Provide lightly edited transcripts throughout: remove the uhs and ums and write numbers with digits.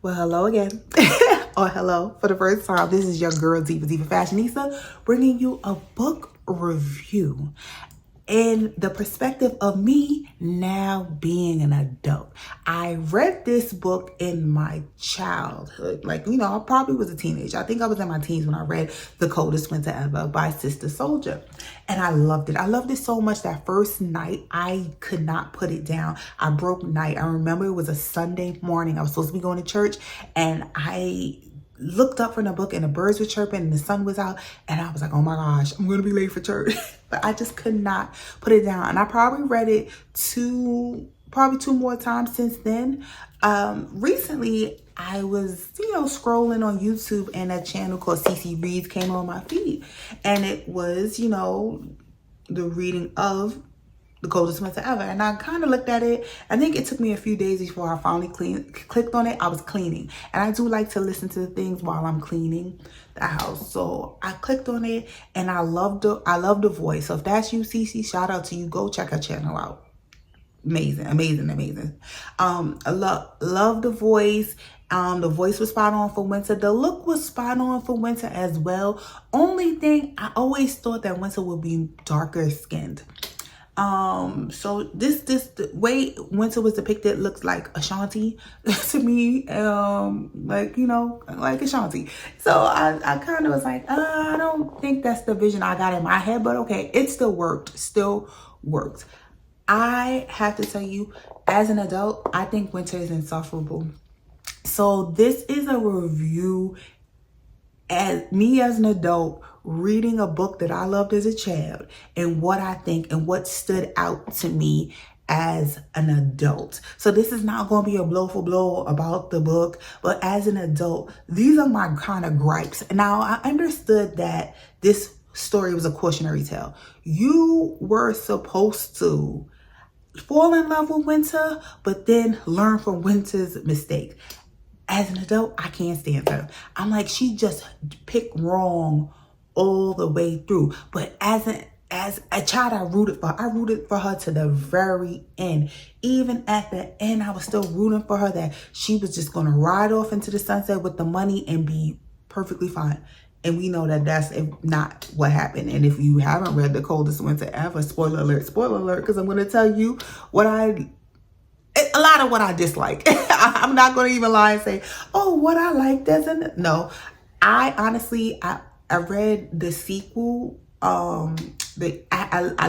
Well, hello again. Or hello for the first time. This is your girl, Diva Fashionista, bringing you a book review in the perspective of me now being an adult. I read this book in my childhood. Like, you know, I probably was a teenager. I think I was in my teens when I read The Coldest Winter Ever by Sister Soldier. And I loved it. I loved it so much that first night, I could not put it down. I broke night. I remember it was a Sunday morning. I was supposed to be going to church, and I looked up from the book and the birds were chirping and the sun was out, and I was like, oh my gosh, I'm gonna be late for church. But I just could not put it down. And I probably read it probably two more times since then. Recently I was, scrolling on YouTube, and a channel called Cici Reads came on my feed, and it was, the reading of The Coldest Winter Ever. And I kind of looked at it. I think it took me a few days before I finally clicked on it. I was cleaning, and I do like to listen to things while I'm cleaning the house. So I clicked on it, and I love the voice. So if that's you, Cici, shout out to you. Go check her channel out. Amazing. I love the voice. The voice was spot on for winter. The look was spot on for winter as well. Only thing, I always thought that winter would be darker skinned. So the way winter was depicted looks like Ashanti to me, like Ashanti. So I kind of was like, I don't think that's the vision I got in my head, but okay, it still worked. I have to tell you, as an adult, I think winter is insufferable. So this is a review as me as an adult reading a book that I loved as a child, and what I think and what stood out to me as an adult. So this is not going to be a blow for blow about the book, but as an adult, these are my kind of gripes. Now, I understood that this story was a cautionary tale. You were supposed to fall in love with winter, but then learn from winter's mistake. As an adult, I can't stand her. I'm like, she just picked wrong all the way through. But as a child, I rooted for her. I rooted for her to the very end. Even at the end, I was still rooting for her that she was just going to ride off into the sunset with the money and be perfectly fine. And we know that that's not what happened. And if you haven't read The Coldest Winter Ever, spoiler alert, because I'm going to tell you a lot of what I dislike. I'm not going to even lie and say, oh, what I like doesn't. No, I honestly, I read the sequel. I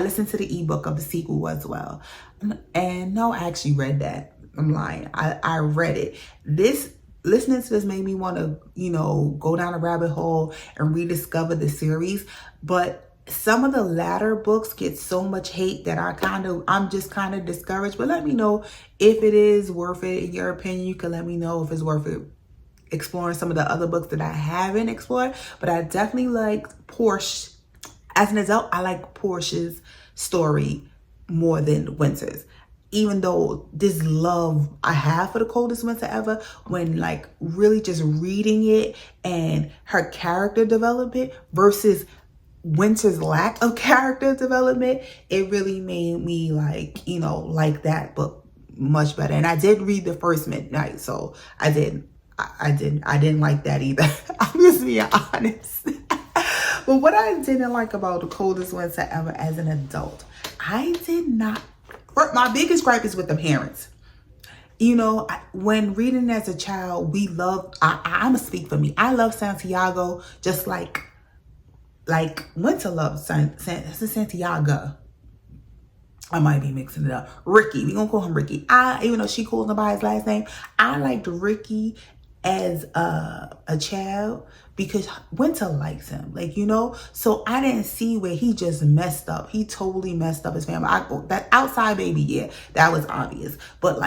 listened to the ebook of the sequel as well. And no, I actually read that. I'm lying. I read it. Listening to this made me want to, go down a rabbit hole and rediscover the series. But some of the latter books get so much hate that I'm just kind of discouraged. But let me know if it is worth it. In your opinion, you can let me know if it's worth it exploring some of the other books that I haven't explored. But I definitely like Portia. As an adult, I like Portia's story more than Winter's. Even though this love I have for The Coldest Winter Ever, when like really just reading it and her character development versus Winter's lack of character development, it really made me like that book much better. And I did read the first midnight, so I didn't like that either. I'm just being honest. But what I didn't like about The Coldest Winter Ever as an adult, my biggest gripe is with the parents. When reading as a child, I'm gonna speak for me. I love Santiago just like Winter loves Santiago. I might be mixing it up. Ricky, we're gonna call him Ricky. Even though she calls him by his last name, I liked Ricky as a child because Winter likes him, so I didn't see where he just messed up. He totally messed up his family. That outside baby, yeah, that was obvious, but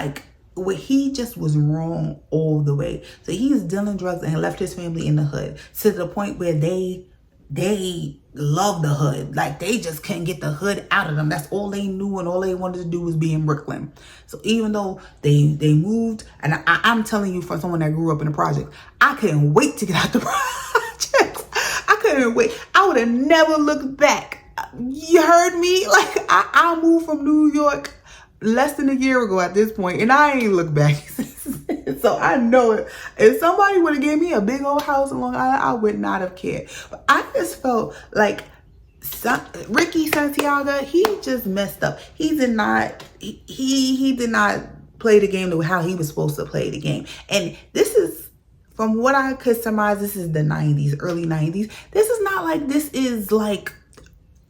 where he just was wrong all the way. So he was dealing drugs and left his family in the hood to the point where they love the hood. They just couldn't get the hood out of them. That's all they knew, and all they wanted to do was be in Brooklyn. So even though they moved, and I'm telling you, from someone that grew up in the project, I couldn't wait to get out the projects. I couldn't wait. I would have never looked back. You heard me? I moved from New York less than a year ago at this point, and I ain't looked back. So I know it. If somebody would have gave me a big old house in Long Island, I would not have cared. But I just felt like Ricky Santiaga, he just messed up. He did not play the game the way how he was supposed to play the game. And this is, from what I could surmise, this is the 90s, early 90s. This is not like, this is like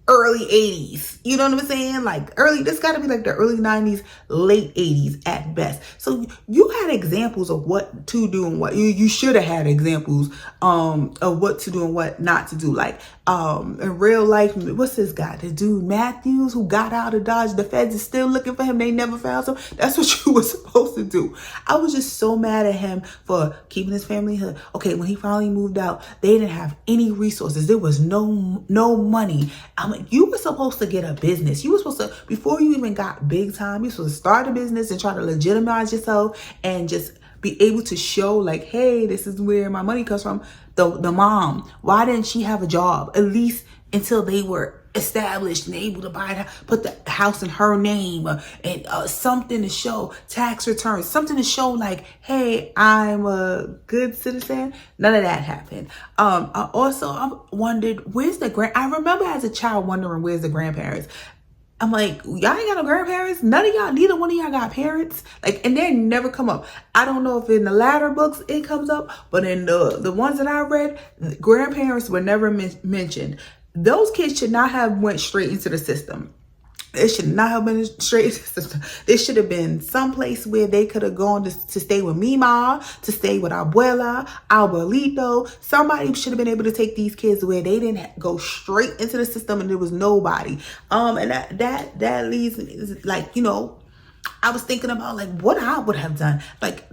early 80s. You know what I'm saying? Like this got to be like the early 90s, late 80s at best. So you had examples of what to do and what you should have had examples of what to do and what not to do. Like in real life, what's this guy? The dude Matthews who got out of Dodge. The feds is still looking for him. They never found him. That's what you were supposed to do. I was just so mad at him for keeping his family hood. Okay, when he finally moved out, they didn't have any resources. There was no money. I'm like, you were supposed to get a business. You were supposed to, before you even got big time, you were supposed to start a business and try to legitimize yourself and just be able to show like, hey, this is where my money comes from. The mom, why didn't she have a job at least until they were established and able to buy it, put the house in her name, and something to show, tax returns, something to show like, hey, I'm a good citizen. None of that happened. I wondered, where's the I remember as a child wondering, where's the grandparents? I'm like, y'all ain't got no grandparents? Neither one of y'all got parents? Like, and they never come up. I don't know if in the latter books it comes up, but in the ones that I read, grandparents were never mentioned. Those kids should not have went straight into the system. It should not have been straight into the system. They should have been someplace where they could have gone to stay with Mima, to stay with Abuela, Abuelito. Somebody should have been able to take these kids where they didn't go straight into the system and there was nobody. And that leads me, like, you know, I was thinking about like what I would have done. Like,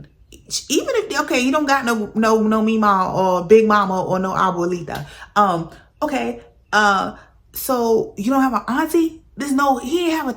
even if, okay, you don't got no Mima or Big Mama or no Abuelita. Okay. So you don't have an auntie? He didn't have a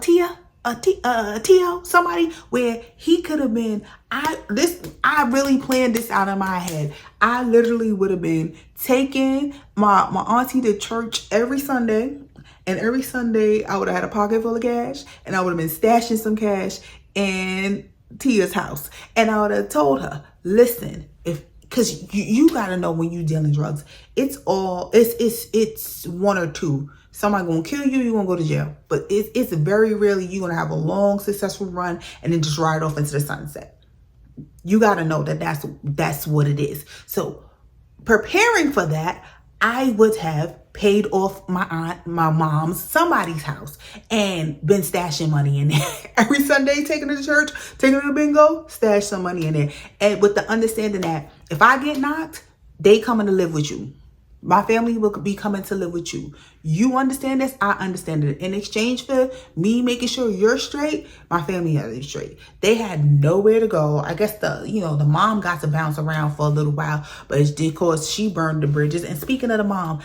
Tio, somebody where he could have been. I really planned this out in my head. I literally would have been taking my auntie to church every Sunday, and every Sunday I would have had a pocket full of cash, and I would have been stashing some cash in Tia's house, and I would have told her, listen, because you got to know when you dealing drugs, it's one or two. Somebody gonna kill you, you're gonna go to jail. But it's very rarely you're gonna have a long, successful run and then just ride off into the sunset. You gotta know that that's what it is. So preparing for that, I would have paid off my aunt, my mom's, somebody's house, and been stashing money in there. Every Sunday, taking her to church, taking her to bingo, stash some money in there. And with the understanding that if I get knocked, they coming to live with you. My family will be coming to live with you. You understand this? I understand it. In exchange for me making sure you're straight, my family is straight. They had nowhere to go. I guess the mom got to bounce around for a little while, but it's because she burned the bridges. And speaking of the mom,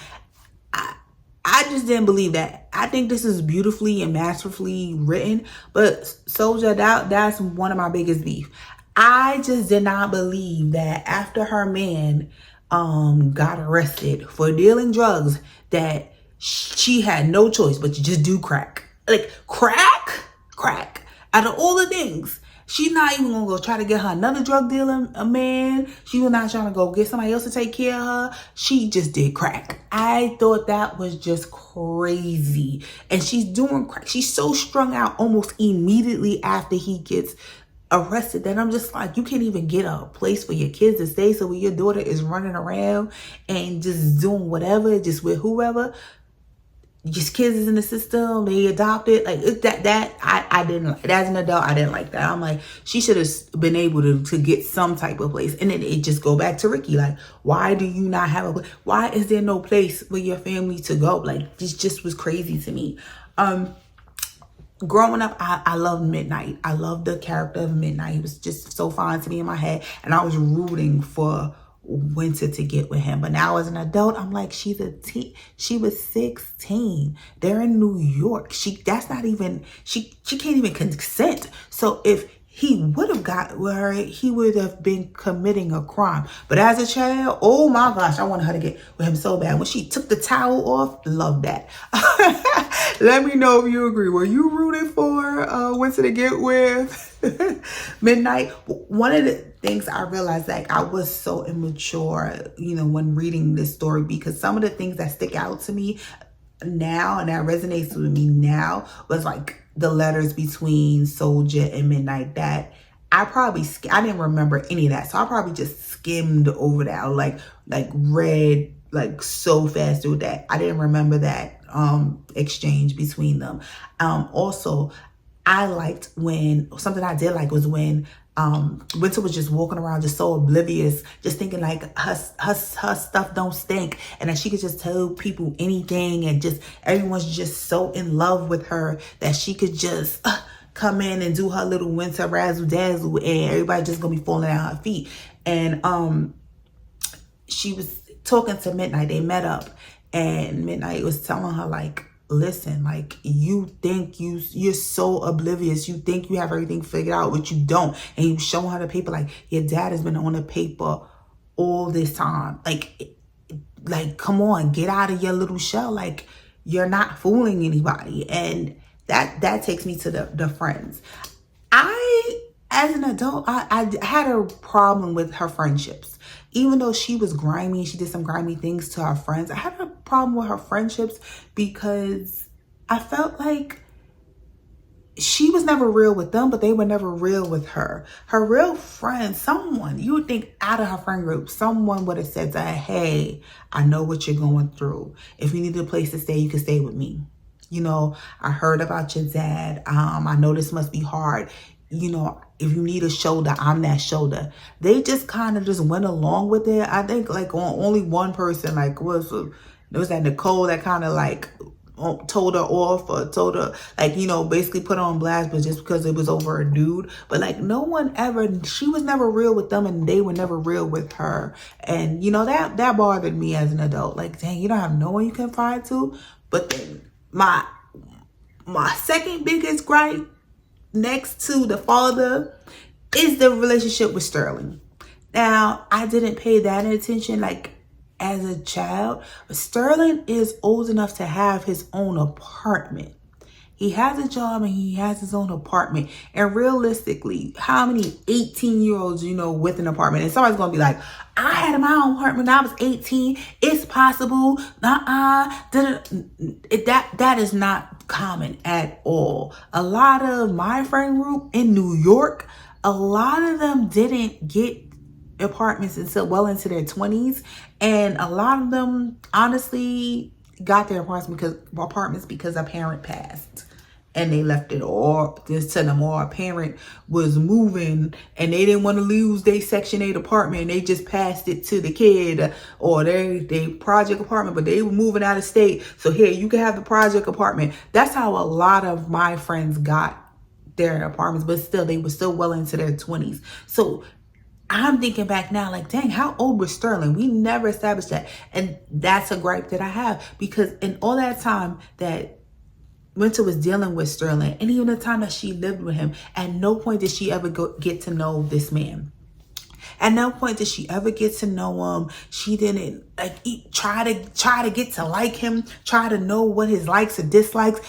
I just didn't believe that. I think this is beautifully and masterfully written, but Soldier, that's one of my biggest beef. I just did not believe that after her man got arrested for dealing drugs, that she had no choice but to just do crack. Like crack. Out of all the things, she's not even gonna go try to get her another drug dealer, a man. She was not trying to go get somebody else to take care of her. She just did crack. I thought that was just crazy. And she's doing crack. She's so strung out almost immediately after he gets arrested that I'm just like, you can't even get a place for your kids to stay. So when your daughter is running around and just doing whatever, just with whoever, just kids is in the system, they adopted, like that I didn't like. As an adult, I didn't like that. I'm like, she should have been able to get some type of place. And then it just go back to Ricky, like, why do you not have a place? Why is there no place for your family to go? Like, this just was crazy to me. Growing up, I loved Midnight. I loved the character of Midnight. He was just so fine to me in my head. And I was rooting for Winter to get with him. But now as an adult, I'm like, she was 16. They're in New York. She can't even consent. So if he would have got with her, he would have been committing a crime. But as a child, oh my gosh, I wanted her to get with him so bad. When she took the towel off, loved that. Let me know if you agree. Were you rooting for Winter to get with Midnight? One of the things I realized, like, I was so immature, you know, when reading this story, because some of the things that stick out to me now and that resonates with me now was like the letters between Soldier and Midnight that I didn't remember any of that. So I probably just skimmed over that, or like read like so fast through that. I didn't remember that exchange between them. Also, I liked something I did like was when Winter was just walking around just so oblivious, just thinking like her stuff don't stink, and that she could just tell people anything, and just everyone's just so in love with her that she could just come in and do her little Winter razzle dazzle, and everybody just gonna be falling at her feet. And she was talking to Midnight. They met up, and Midnight was telling her, like, listen, like, you think you're so oblivious, you think you have everything figured out, but you don't. And you showing her the paper, like, your dad has been on the paper all this time. Like come on, get out of your little shell. Like, you're not fooling anybody. And that takes me to the friends. As an adult, I had a problem with her friendships. Even though she was grimy, she did some grimy things to her friends, I had a problem with her friendships because I felt like she was never real with them, but they were never real with her. Her real friend, someone, you would think out of her friend group, someone would have said to her, hey, I know what you're going through. If you need a place to stay, you can stay with me. You know, I heard about your dad. I know this must be hard. You know, if you need a shoulder, I'm that shoulder. They just kind of just went along with it. I think like only one person, like there was that Nicole that kind of like told her off, or told her, like, you know, basically put her on blast, but just because it was over a dude. But like no one ever, she was never real with them, and they were never real with her. And you know, that bothered me as an adult. Like, dang, you don't have no one you can find to. But then my second biggest gripe, next to the father, is the relationship with Sterling. Now, I didn't pay that attention like as a child, but Sterling is old enough to have his own apartment. He has a job and he has his own apartment. And realistically, how many 18-year-olds, you know, with an apartment? And somebody's going to be like, I had my own apartment when I was 18. It's possible. That is not common at all. A lot of my friend group in New York, a lot of them didn't get apartments until well into their 20s. And a lot of them honestly got their apartments because a parent passed and they left it, or just to them, or a parent was moving and they didn't want to lose their Section 8 apartment and they just passed it to the kid, or they project apartment, but they were moving out of state. So here, you can have the project apartment. That's how a lot of my friends got their apartments, but still, they were still well into their 20s. So I'm thinking back now, like, dang, how old was Sterling? We never established that. And that's a gripe that I have, because in all that time that Winter was dealing with Sterling, and even the time that she lived with him, at no point did she ever get to know this man. At no point did she ever get to know him. She didn't like try to get to like him, try to know what his likes or dislikes.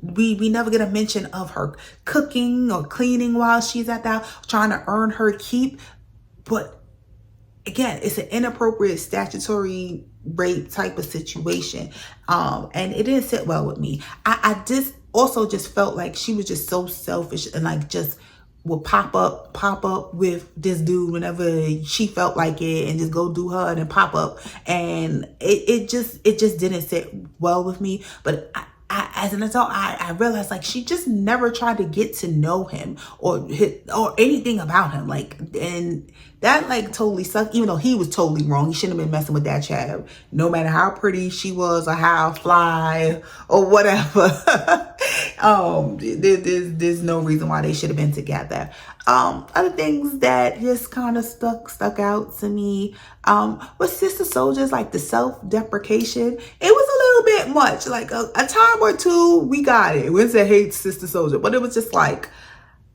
We never get a mention of her cooking or cleaning while she's at that, trying to earn her keep. But again, it's an inappropriate statutory rape type of situation. And it didn't sit well with me. I just also just felt like she was just so selfish, and like just would pop up with this dude whenever she felt like it, and just go do her and then pop up. And it just didn't sit well with me. But I, as an adult, I realized like she just never tried to get to know him or anything about him. Like, and that like totally sucked, even though he was totally wrong. He shouldn't have been messing with that child, no matter how pretty she was or how fly or whatever. There's no reason why they should have been together. Other things that just kind of stuck out to me was Sister Soldier's, like the self-deprecation. It was a little bit much. Like a time or two, we got it. Winter hates Sister Soldier, but it was just like,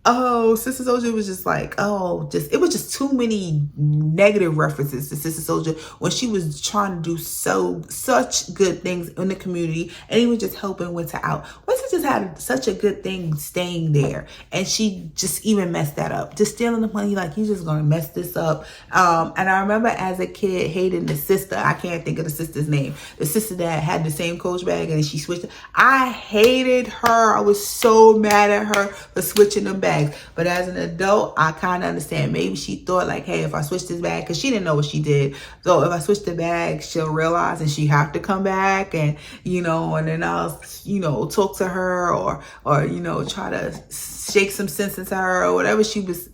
oh, Sister Soldier was just like, oh, it was just too many negative references to Sister Soldier when she was trying to do such good things in the community and even just helping Winter out. Winter just had such a good thing staying there, and she just even messed that up. Just stealing the money, like, you just gonna mess this up. And I remember as a kid hating the sister. I can't think of the sister's name. The sister that had the same Coach bag and she switched it. I hated her. I was so mad at her for switching them bags. But as an adult, I kind of understand. Maybe she thought like, hey, if I switch this bag, because she didn't know what she did. So if I switch the bag, she'll realize and she have to come back, and, you know, and then I'll, you know, talk to her or, you know, try to shake some sense into her or whatever she was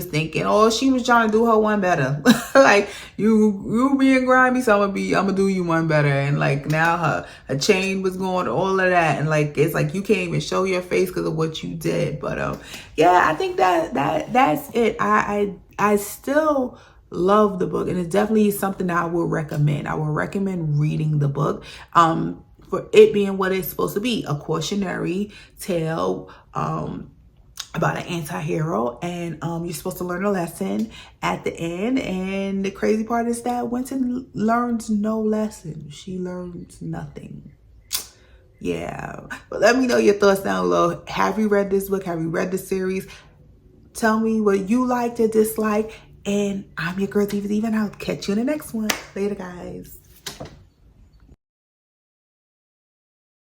thinking. Or she was trying to do her one better. Like, you being grimy, so I'm gonna do you one better. And like, now her chain was going, all of that, and like, it's like you can't even show your face because of what you did. But yeah, I think that's it. I still love the book, and it's definitely something that I will recommend. I will recommend reading the book for it being what it's supposed to be, a cautionary tale about an anti-hero, and you're supposed to learn a lesson at the end. And the crazy part is that Winter learns no lesson. She learns nothing. Yeah, but let me know your thoughts down below. Have you read this book? Have you read the series? Tell me what you liked or disliked. And I'm your girl, Diva, and I'll catch you in the next one. Later, guys.